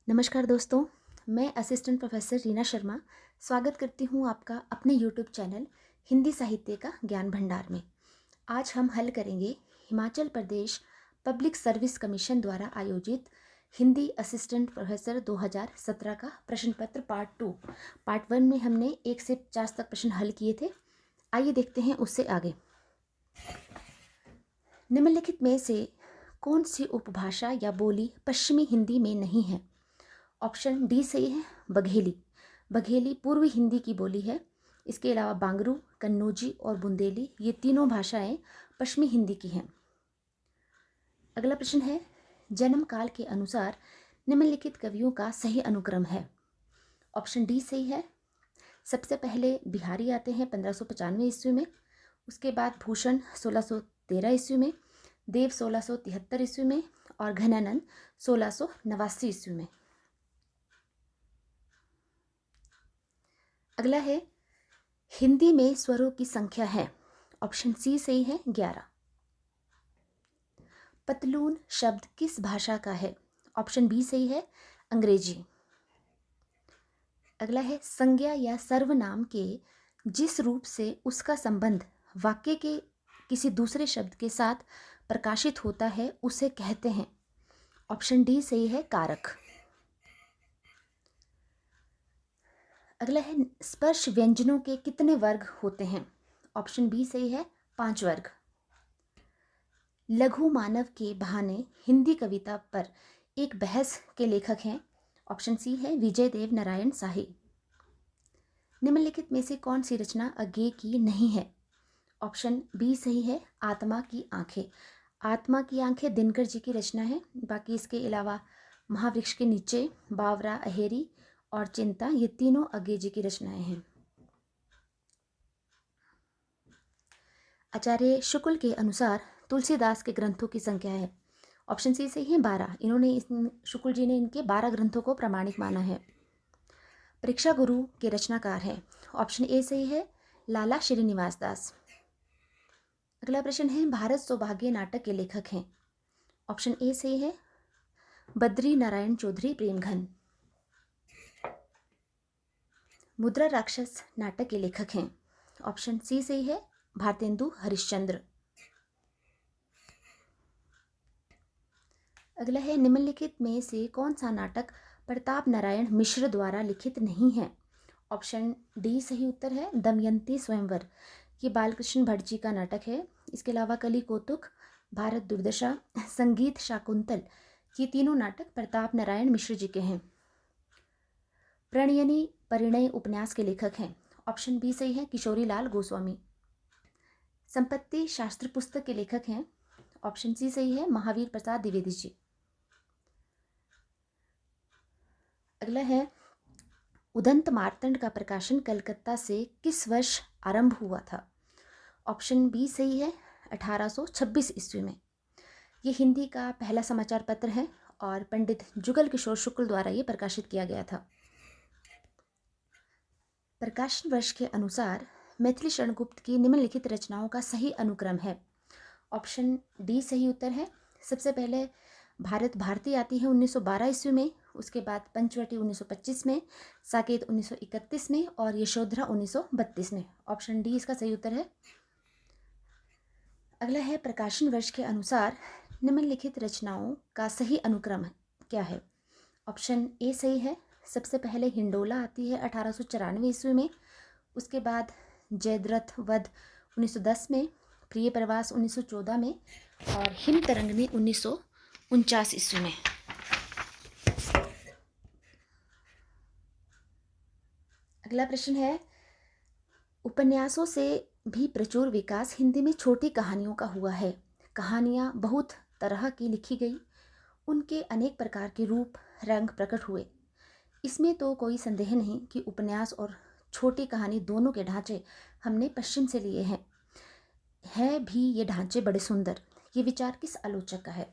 नमस्कार दोस्तों, मैं असिस्टेंट प्रोफेसर रीना शर्मा स्वागत करती हूँ आपका अपने यूट्यूब चैनल हिंदी साहित्य का ज्ञान भंडार में। आज हम हल करेंगे Himachal Pradesh public service commission द्वारा आयोजित हिंदी असिस्टेंट प्रोफेसर 2017 का प्रश्न पत्र पार्ट 2। पार्ट 1 में हमने 1 से 50 तक प्रश्न हल किए थे। आइए देखते हैं उससे आगे। निम्नलिखित में से कौन सी उपभाषा या बोली पश्चिमी हिंदी में नहीं है? ऑप्शन डी सही है, बघेली। बघेली पूर्वी हिंदी की बोली है। इसके अलावा बांगरू, कन्नौजी और बुंदेली ये तीनों भाषाएं पश्चिमी हिंदी की हैं। अगला प्रश्न है, जन्म काल के अनुसार निम्नलिखित कवियों का सही अनुक्रम है? ऑप्शन डी सही है। सबसे पहले बिहारी आते हैं 1595 ईस्वी में, उसके बाद भूषण 1613 ईस्वी में, देव 1673 ईस्वी में और घनानंद 1689 ईस्वी में। अगला है, हिंदी में स्वरों की संख्या है? ऑप्शन सी सही है, 11। पतलून शब्द किस भाषा का है? ऑप्शन बी सही है, अंग्रेजी। अगला है, संज्ञा या सर्वनाम के जिस रूप से उसका संबंध वाक्य के किसी दूसरे शब्द के साथ प्रकाशित होता है उसे कहते हैं? ऑप्शन डी सही है, कारक। अगला है, स्पर्श व्यंजनों के कितने वर्ग होते हैं? ऑप्शन बी सही है, 5 वर्ग। लघु मानव के बहाने हिंदी कविता पर एक बहस के लेखक हैं? ऑप्शन सी है, विजय देव नारायण शाही। निम्नलिखित में से कौन सी रचना अज्ञे की नहीं है? ऑप्शन बी सही है, आत्मा की आंखें। आत्मा की आंखें दिनकर जी की रचना है। बाकी इसके अलावा महावृक्ष के नीचे, बावरा, अहेरी और चिंता ये तीनों अज्ञे जी की रचनाएं हैं। आचार्य शुक्ल के अनुसार तुलसीदास के ग्रंथों की संख्या है? ऑप्शन सी सही है, 12। शुक्ल जी ने इनके 12 ग्रंथों को प्रामाणिक माना है। परीक्षा गुरु के रचनाकार हैं? ऑप्शन ए सही है, लाला श्रीनिवास दास। अगला प्रश्न है, भारत सौभाग्य नाटक के लेखक हैं? ऑप्शन ए सही है, बद्री नारायण चौधरी प्रेमघन। मुद्रा राक्षस नाटक के लेखक हैं? ऑप्शन सी सही है, भारतेंदु हरिश्चंद्र। अगला है, निम्नलिखित में से कौन सा नाटक प्रताप नारायण मिश्र द्वारा लिखित नहीं है? ऑप्शन डी सही उत्तर है, दमयंती स्वयंवर। ये बालकृष्ण भट्ट जी का नाटक है। इसके अलावा कली कौतुक, भारत दुर्दशा, संगीत शाकुंतल ये तीनों नाटक प्रताप नारायण मिश्र जी के हैं। प्रणयनी परिणय उपन्यास के लेखक हैं? ऑप्शन बी सही है, किशोरी लाल गोस्वामी। संपत्ति शास्त्र पुस्तक के लेखक हैं? ऑप्शन सी सही है, महावीर प्रसाद द्विवेदी जी। अगला है, उदंत मार्तंड का प्रकाशन कलकत्ता से किस वर्ष आरंभ हुआ था? ऑप्शन बी सही है, 1826 ईस्वी में। ये हिंदी का पहला समाचार पत्र है और पंडित जुगल किशोर शुक्ल द्वारा ये प्रकाशित किया गया था। प्रकाशन वर्ष के अनुसार मैथिली शरण गुप्त की निम्नलिखित रचनाओं का सही अनुक्रम है? ऑप्शन डी सही उत्तर है। सबसे पहले भारत भारती आती है 1912 ईस्वी में, उसके बाद पंचवटी 1925 में, साकेत 1931 में और यशोधरा 1932 में। ऑप्शन डी इसका सही उत्तर है। अगला है, प्रकाशन वर्ष के अनुसार निम्नलिखित रचनाओं का सही अनुक्रम क्या है? ऑप्शन ए सही है। सबसे पहले हिंडोला आती है 1894 ईस्वी में, उसके बाद जयद्रथ वध 1910 में, प्रिय प्रवास 1914 में और हिम तरंगिणी 1949 ईस्वी में। अगला प्रश्न है, उपन्यासों से भी प्रचुर विकास हिंदी में छोटी कहानियों का हुआ है। कहानियाँ बहुत तरह की लिखी गई, उनके अनेक प्रकार के रूप रंग प्रकट हुए। इसमें तो कोई संदेह नहीं कि उपन्यास और छोटी कहानी दोनों के ढांचे हमने पश्चिम से लिए हैं। है भी ये ढांचे बड़े सुंदर। ये विचार किस आलोचक का है?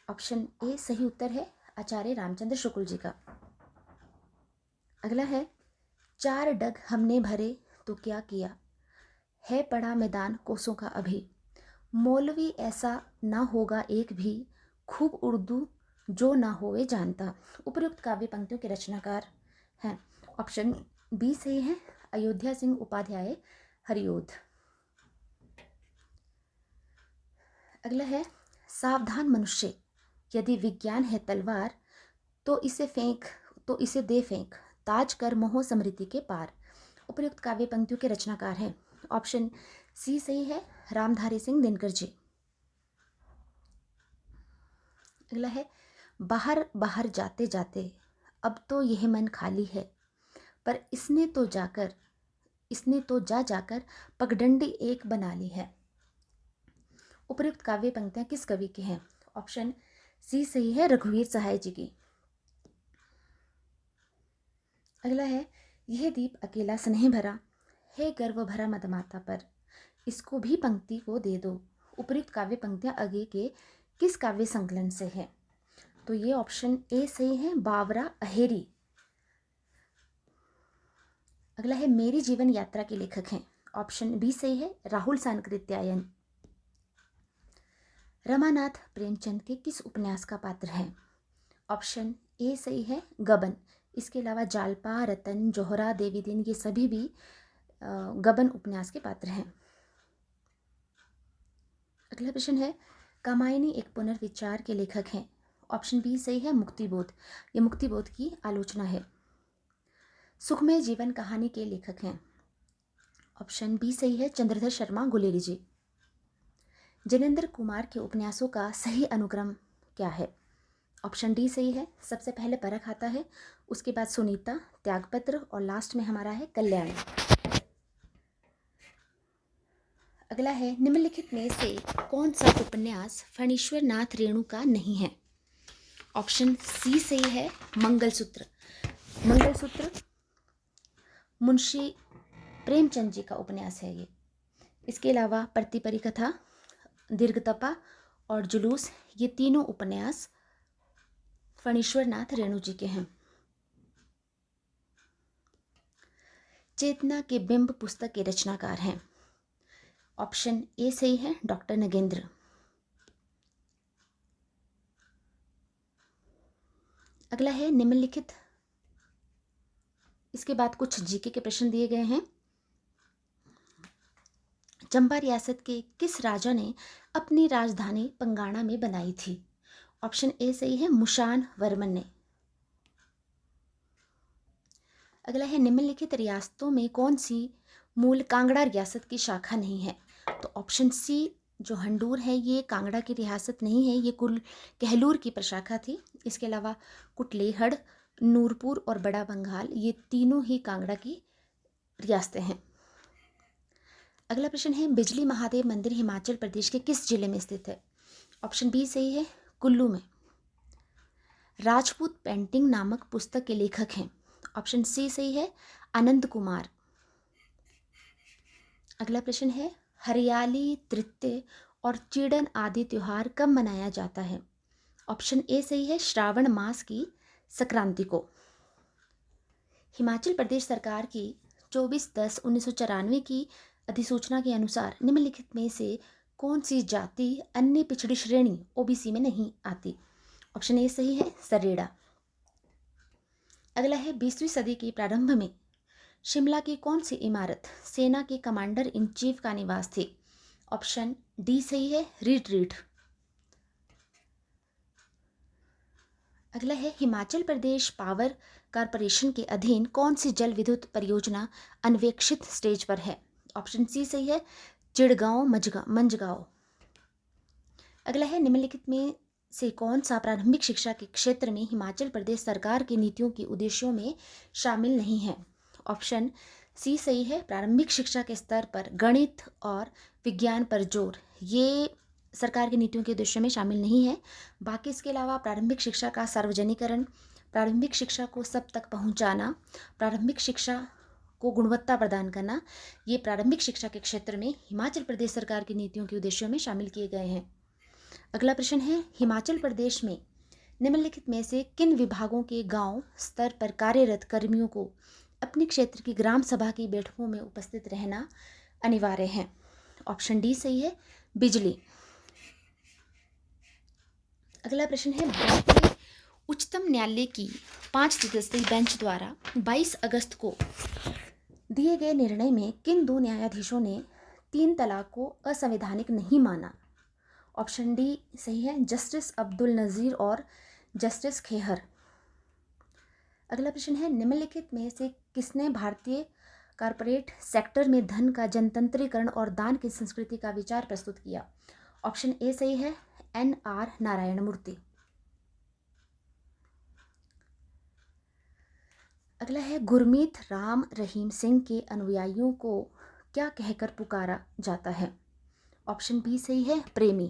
ऑप्शन ए सही उत्तर है, आचार्य रामचंद्र शुक्ल जी का। अगला है, 4 डग हमने भरे तो क्या किया, है पड़ा मैदान कोसों का अभी। मौलवी ऐसा ना होगा एक भी, खूब उर्दू जो ना होवे जानता। उपयुक्त काव्य पंक्तियों के रचनाकार हैं। ऑप्शन बी सही है, अयोध्या सिंह उपाध्याय हरिओध। अगला है, सावधान मनुष्य, यदि विज्ञान है तलवार तो इसे दे फेंक, ताज कर मोह स्मृति के पार। उपयुक्त काव्य पंक्तियों के रचनाकार हैं। ऑप्शन सी सही है, रामधारी सिंह दिनकर जी। अगला है, बाहर बाहर जाते जाते अब तो यह मन खाली है, पर इसने तो जा जाकर पगडंडी एक बना ली है। उपयुक्त काव्य पंक्तियां किस कवि की हैं? ऑप्शन सी सही है, रघुवीर सहाय जी की। अगला है, यह दीप अकेला स्नेह भरा है, गर्व भरा मदमाता पर, इसको भी पंक्ति को दे दो। उपयुक्त काव्य पंक्तियां आगे के किस काव्य संकलन से है? तो ये ऑप्शन ए सही है, बावरा अहेरी। अगला है, मेरी जीवन यात्रा के लेखक हैं। ऑप्शन बी सही है, राहुल सांकृत्यायन। रमानाथ प्रेमचंद के किस उपन्यास का पात्र है? ऑप्शन ए सही है, गबन। इसके अलावा जालपा, रतन, जोहरा, देवी दिन ये सभी भी गबन उपन्यास के पात्र हैं। अगला प्रश्न है, कामायनी एक पुनर्विचार के लेखक हैं। ऑप्शन बी सही है, मुक्तिबोध। ये मुक्तिबोध की आलोचना है। सुखमय जीवन कहानी के लेखक हैं। ऑप्शन बी सही है, चंद्रधर शर्मा गुलेरी जी। जिनेंद्र कुमार के उपन्यासों का सही अनुक्रम क्या है? ऑप्शन डी सही है, सबसे पहले परख आता है, उसके बाद सुनीता, त्यागपत्र और लास्ट में हमारा है कल्याण। अगला है, निम्नलिखित में से कौन सा उपन्यास फणीश्वर नाथ रेणु का नहीं है? ऑप्शन सी सही है, मंगलसूत्र। मंगलसूत्र मुंशी प्रेमचंद जी का उपन्यास है ये। इसके अलावा प्रतिपरी कथा, दीर्घतपा और जुलूस ये तीनों उपन्यास फणीश्वर नाथ रेणु जी के हैं। चेतना के बिंब पुस्तक के रचनाकार हैं। ऑप्शन ए सही है, डॉक्टर नगेंद्र। अगला है, निम्नलिखित, इसके बाद कुछ जीके के प्रश्न दिए गए हैं। चंबा रियासत के किस राजा ने अपनी राजधानी पंगाणा में बनाई थी? ऑप्शन ए सही है, मुशान वर्मन ने। अगला है, निम्नलिखित रियासतों में कौन सी मूल कांगड़ा रियासत की शाखा नहीं है? तो ऑप्शन सी जो हंडूर है ये कांगड़ा की रियासत नहीं है, ये कुल कहलूर की प्रशाखा थी। इसके अलावा कुटलेहड़, नूरपुर और बड़ा बंगाल ये तीनों ही कांगड़ा की रियासतें हैं। अगला प्रश्न है, बिजली महादेव मंदिर हिमाचल प्रदेश के किस जिले में स्थित है? ऑप्शन बी सही है, कुल्लू में। राजपूत पेंटिंग नामक पुस्तक के लेखक हैं। ऑप्शन सी सही है, आनंद कुमार। अगला प्रश्न है, हरियाली, तृतीय और चीड़न आदि त्योहार कब मनाया जाता है? ऑप्शन ए सही है, श्रावण मास की संक्रांति को। हिमाचल प्रदेश सरकार की 24/10/1994 की अधिसूचना के अनुसार निम्नलिखित में से कौन सी जाति अन्य पिछड़ी श्रेणी ओबीसी में नहीं आती? ऑप्शन ए सही है, सरेड़ा। अगला है, 20वीं सदी के प्रारंभ में शिमला की कौन सी इमारत सेना के कमांडर इन चीफ का निवास थी? ऑप्शन डी सही है, रिट्रीट। अगला है, हिमाचल प्रदेश पावर कारपोरेशन के अधीन कौन सी जल विद्युत परियोजना अन्वेक्षित स्टेज पर है? ऑप्शन सी सही है, चिड़गांव मंझगांव। अगला है, निम्नलिखित में से कौन सा प्रारंभिक शिक्षा के क्षेत्र में हिमाचल प्रदेश सरकार की नीतियों के उद्देश्यों में शामिल नहीं है? ऑप्शन सी सही है, प्रारंभिक शिक्षा के स्तर पर गणित और विज्ञान पर जोर ये सरकार की नीतियों के उद्देश्य में शामिल नहीं है। बाकी इसके अलावा प्रारंभिक शिक्षा का सार्वजनिकरण, प्रारंभिक शिक्षा को सब तक पहुंचाना, प्रारंभिक शिक्षा को गुणवत्ता प्रदान करना, ये प्रारंभिक शिक्षा के क्षेत्र में हिमाचल प्रदेश सरकार की नीतियों के उद्देश्यों में शामिल किए गए हैं। अगला प्रश्न है, हिमाचल प्रदेश में निम्नलिखित में से किन विभागों के गांव स्तर पर कार्यरत कर्मियों को अपने क्षेत्र की ग्राम सभा की बैठकों में उपस्थित रहना अनिवार्य है? ऑप्शन डी सही है, बिजली। अगला प्रश्न है, भारतीय उच्चतम न्यायालय की 5 सदस्यीय बेंच द्वारा 22 अगस्त को दिए गए निर्णय में किन 2 न्यायाधीशों ने 3 तलाक को असंवैधानिक नहीं माना? ऑप्शन डी सही है, जस्टिस अब्दुल नज़ीर और जस्टिस खेहर। अगला प्रश्न है, निम्नलिखित में से किसने भारतीय कॉरपोरेट सेक्टर में धन का जनतंत्रीकरण और दान की संस्कृति का विचार प्रस्तुत किया? ऑप्शन ए सही है, NR नारायण मूर्ति। अगला है, गुरमीत राम रहीम सिंह के अनुयायियों को क्या कहकर पुकारा जाता है? ऑप्शन बी सही है, प्रेमी।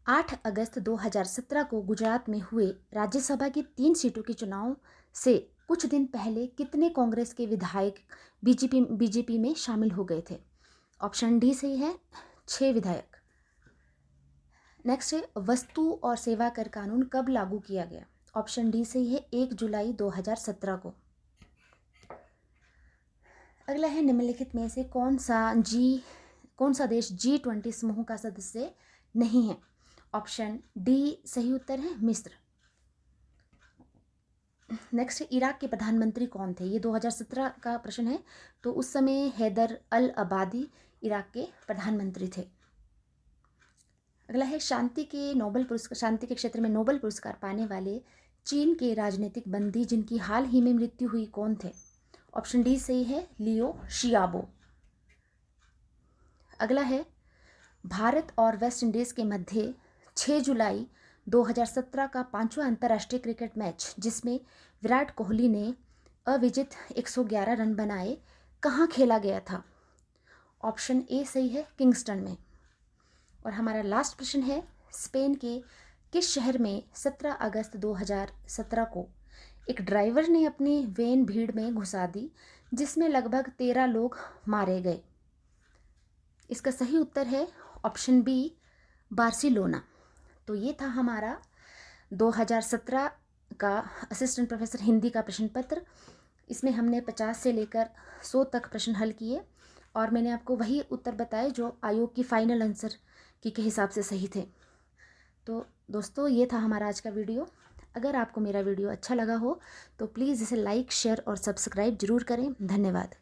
8 अगस्त 2017 को गुजरात में हुए राज्यसभा की 3 सीटों के चुनाव से कुछ दिन पहले कितने कांग्रेस के विधायक बीजेपी में शामिल हो गए थे? ऑप्शन डी सही है, 6 विधायक। नेक्स्ट है, वस्तु और सेवा कर कानून कब लागू किया गया? ऑप्शन डी सही है, 1 जुलाई 2017 को। अगला है, निम्नलिखित में से कौन सा देश G20 समूह का सदस्य नहीं है? ऑप्शन डी सही उत्तर है, मिस्र। नेक्स्ट, इराक के प्रधानमंत्री कौन थे? ये 2017 का प्रश्न है। तो उस समय हैदर अल अबादी इराक के प्रधानमंत्री थे। अगला है, शांति के क्षेत्र में नोबेल पुरस्कार पाने वाले चीन के राजनीतिक बंदी जिनकी हाल ही में मृत्यु हुई कौन थे? ऑप्शन डी सही है, लियो शियाबो। अगला है, भारत और वेस्ट इंडीज के मध्य 6 जुलाई 2017 का 5वां अंतर्राष्ट्रीय क्रिकेट मैच जिसमें विराट कोहली ने अविजित 111 रन बनाए कहाँ खेला गया था? ऑप्शन ए सही है, किंगस्टन में। और हमारा लास्ट प्रश्न है, स्पेन के किस शहर में 17 अगस्त 2017 को एक ड्राइवर ने अपनी वैन भीड़ में घुसा दी जिसमें लगभग 13 लोग मारे गए? इसका सही उत्तर है ऑप्शन बी, बार्सिलोना। तो ये था हमारा 2017 का असिस्टेंट प्रोफेसर हिंदी का प्रश्न पत्र। इसमें हमने 50 से लेकर 100 तक प्रश्न हल किए और मैंने आपको वही उत्तर बताए जो आयोग की फाइनल आंसर के हिसाब से सही थे। तो दोस्तों, ये था हमारा आज का वीडियो। अगर आपको मेरा वीडियो अच्छा लगा हो तो प्लीज़ इसे लाइक, शेयर और सब्सक्राइब जरूर करें। धन्यवाद।